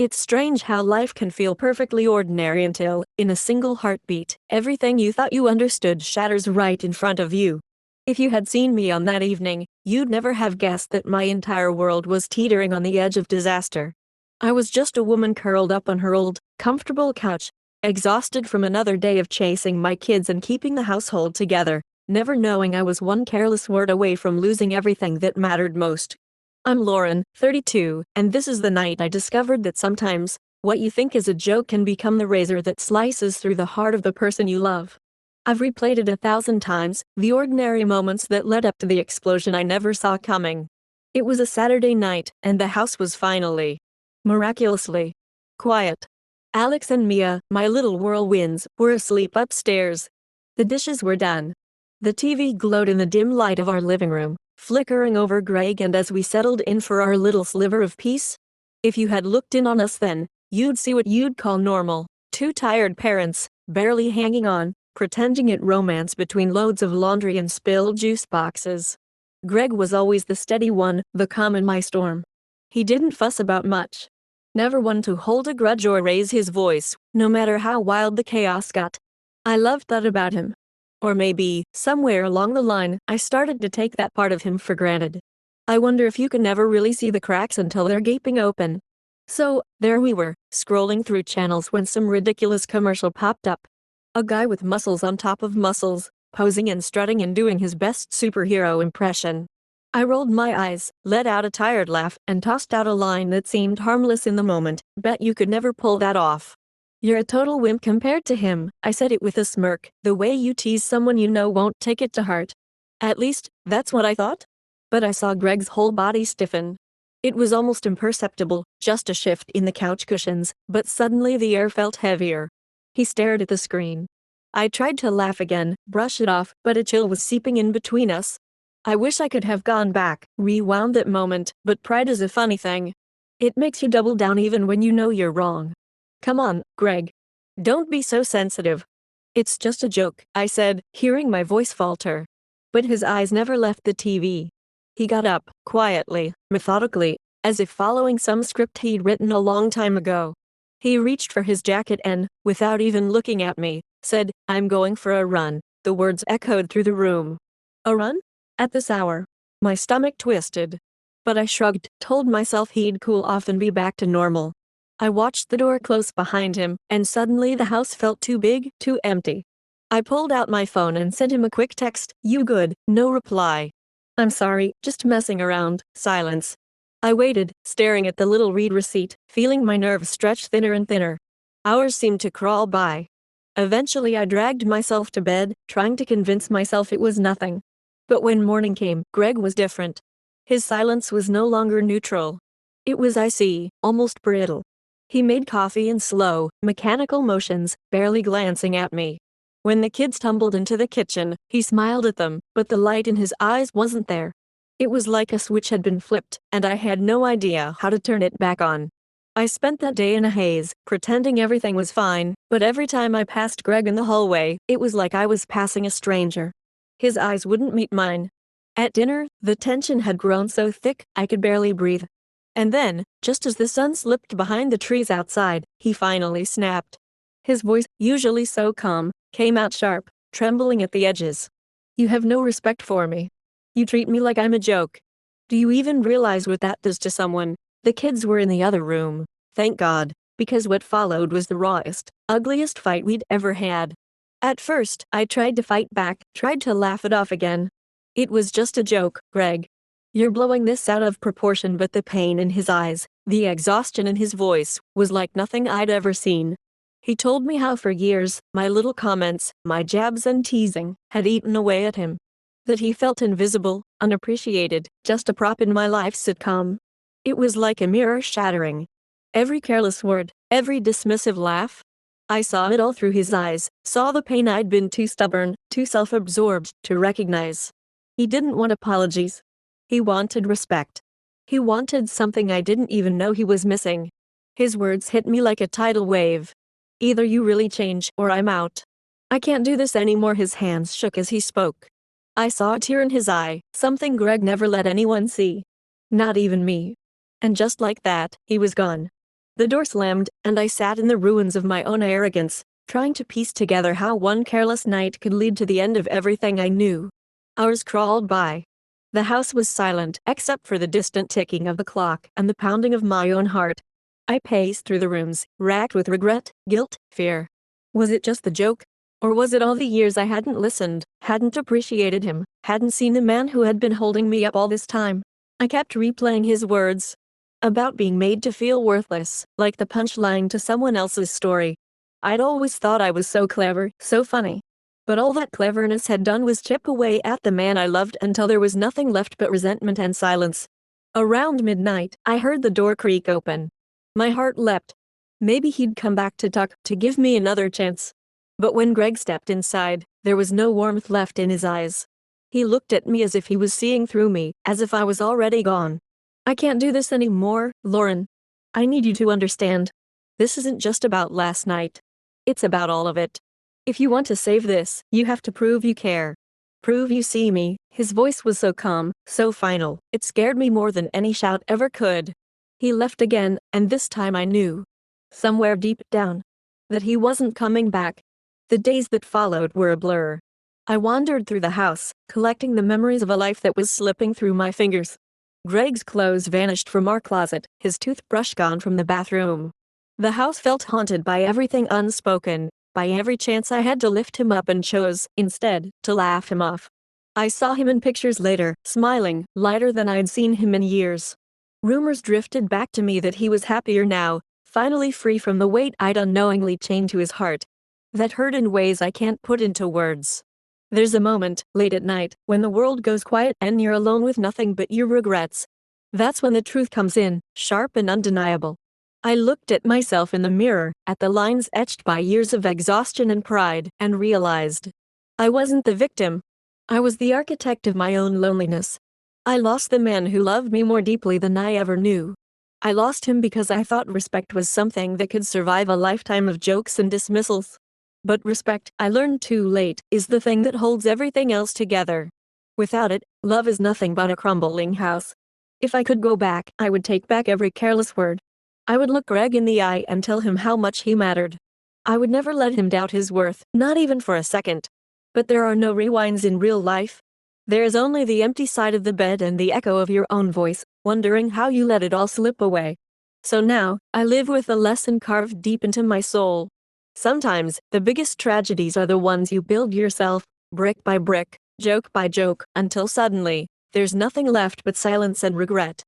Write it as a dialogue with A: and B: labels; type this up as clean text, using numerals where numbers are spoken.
A: It's strange how life can feel perfectly ordinary until, in a single heartbeat, everything you thought you understood shatters right in front of you. If you had seen me on that evening, you'd never have guessed that my entire world was teetering on the edge of disaster. I was just a woman curled up on her old, comfortable couch, exhausted from another day of chasing my kids and keeping the household together, never knowing I was one careless word away from losing everything that mattered most. I'm Lauren, 32, and this is the night I discovered that sometimes, what you think is a joke can become the razor that slices through the heart of the person you love. I've replayed it 1,000 times, the ordinary moments that led up to the explosion I never saw coming. It was a Saturday night, and the house was finally, miraculously, quiet. Alex and Mia, my little whirlwinds, were asleep upstairs. The dishes were done. The TV glowed in the dim light of our living room, flickering over Greg and as we settled in for our little sliver of peace. If you had looked in on us then, you'd see what you'd call normal. Two tired parents, barely hanging on, pretending at romance between loads of laundry and spilled juice boxes. Greg was always the steady one, the calm in my storm. He didn't fuss about much. Never one to hold a grudge or raise his voice, no matter how wild the chaos got. I loved that about him. Or maybe, somewhere along the line, I started to take that part of him for granted. I wonder if you can never really see the cracks until they're gaping open. So, there we were, scrolling through channels when some ridiculous commercial popped up. A guy with muscles on top of muscles, posing and strutting and doing his best superhero impression. I rolled my eyes, let out a tired laugh, and tossed out a line that seemed harmless in the moment. Bet you could never pull that off. You're a total wimp compared to him, I said it with a smirk, the way you tease someone you know won't take it to heart. At least, that's what I thought. But I saw Greg's whole body stiffen. It was almost imperceptible, just a shift in the couch cushions, but suddenly the air felt heavier. He stared at the screen. I tried to laugh again, brush it off, but a chill was seeping in between us. I wish I could have gone back, rewound that moment, but pride is a funny thing. It makes you double down even when you know you're wrong. Come on, Greg. Don't be so sensitive. It's just a joke, I said, hearing my voice falter. But his eyes never left the TV. He got up, quietly, methodically, as if following some script he'd written a long time ago. He reached for his jacket and, without even looking at me, said, "I'm going for a run." The words echoed through the room. A run? At this hour? My stomach twisted. But I shrugged, told myself he'd cool off and be back to normal. I watched the door close behind him, and suddenly the house felt too big, too empty. I pulled out my phone and sent him a quick text, "You good?" No reply. "I'm sorry, just messing around." Silence. I waited, staring at the little read receipt, feeling my nerves stretch thinner and thinner. Hours seemed to crawl by. Eventually I dragged myself to bed, trying to convince myself it was nothing. But when morning came, Greg was different. His silence was no longer neutral. It was icy, almost brittle. He made coffee in slow, mechanical motions, barely glancing at me. When the kids tumbled into the kitchen, he smiled at them, but the light in his eyes wasn't there. It was like a switch had been flipped, and I had no idea how to turn it back on. I spent that day in a haze, pretending everything was fine, but every time I passed Greg in the hallway, it was like I was passing a stranger. His eyes wouldn't meet mine. At dinner, the tension had grown so thick, I could barely breathe. And then, just as the sun slipped behind the trees outside, he finally snapped. His voice, usually so calm, came out sharp, trembling at the edges. "You have no respect for me. You treat me like I'm a joke. Do you even realize what that does to someone?" The kids were in the other room, thank God, because what followed was the rawest, ugliest fight we'd ever had. At first, I tried to fight back, tried to laugh it off again. "It was just a joke, Greg. You're blowing this out of proportion." But the pain in his eyes, the exhaustion in his voice, was like nothing I'd ever seen. He told me how for years, my little comments, my jabs and teasing, had eaten away at him. That he felt invisible, unappreciated, just a prop in my life sitcom. It was like a mirror shattering. Every careless word, every dismissive laugh. I saw it all through his eyes, saw the pain I'd been too stubborn, too self-absorbed to recognize. He didn't want apologies. He wanted respect. He wanted something I didn't even know he was missing. His words hit me like a tidal wave. "Either you really change, or I'm out. I can't do this anymore." His hands shook as he spoke. I saw a tear in his eye, something Greg never let anyone see. Not even me. And just like that, he was gone. The door slammed, and I sat in the ruins of my own arrogance, trying to piece together how one careless night could lead to the end of everything I knew. Hours crawled by. The house was silent, except for the distant ticking of the clock and the pounding of my own heart. I paced through the rooms, racked with regret, guilt, fear. Was it just the joke? Or was it all the years I hadn't listened, hadn't appreciated him, hadn't seen the man who had been holding me up all this time? I kept replaying his words about being made to feel worthless, like the punchline to someone else's story. I'd always thought I was so clever, so funny. But all that cleverness had done was chip away at the man I loved until there was nothing left but resentment and silence. Around midnight, I heard the door creak open. My heart leapt. Maybe he'd come back to talk, to give me another chance. But when Greg stepped inside, there was no warmth left in his eyes. He looked at me as if he was seeing through me, as if I was already gone. I can't do this anymore, Lauren. I need you to understand. This isn't just about last night. It's about all of it. If you want to save this, you have to prove you care. Prove you see me. His voice was so calm, so final, it scared me more than any shout ever could. He left again, and this time I knew, somewhere deep down, that he wasn't coming back. The days that followed were a blur. I wandered through the house, collecting the memories of a life that was slipping through my fingers. Greg's clothes vanished from our closet, his toothbrush gone from the bathroom. The house felt haunted by everything unspoken, by every chance I had to lift him up and chose, instead, to laugh him off. I saw him in pictures later, smiling, lighter than I'd seen him in years. Rumors drifted back to me that he was happier now, finally free from the weight I'd unknowingly chained to his heart. That hurt in ways I can't put into words. There's a moment, late at night, when the world goes quiet and you're alone with nothing but your regrets. That's when the truth comes in, sharp and undeniable. I looked at myself in the mirror, at the lines etched by years of exhaustion and pride, and realized I wasn't the victim. I was the architect of my own loneliness. I lost the man who loved me more deeply than I ever knew. I lost him because I thought respect was something that could survive a lifetime of jokes and dismissals. But respect, I learned too late, is the thing that holds everything else together. Without it, love is nothing but a crumbling house. If I could go back, I would take back every careless word. I would look Greg in the eye and tell him how much he mattered. I would never let him doubt his worth, not even for a second. But there are no rewinds in real life. There is only the empty side of the bed and the echo of your own voice, wondering how you let it all slip away. So now, I live with a lesson carved deep into my soul. Sometimes, the biggest tragedies are the ones you build yourself, brick by brick, joke by joke, until suddenly, there's nothing left but silence and regret.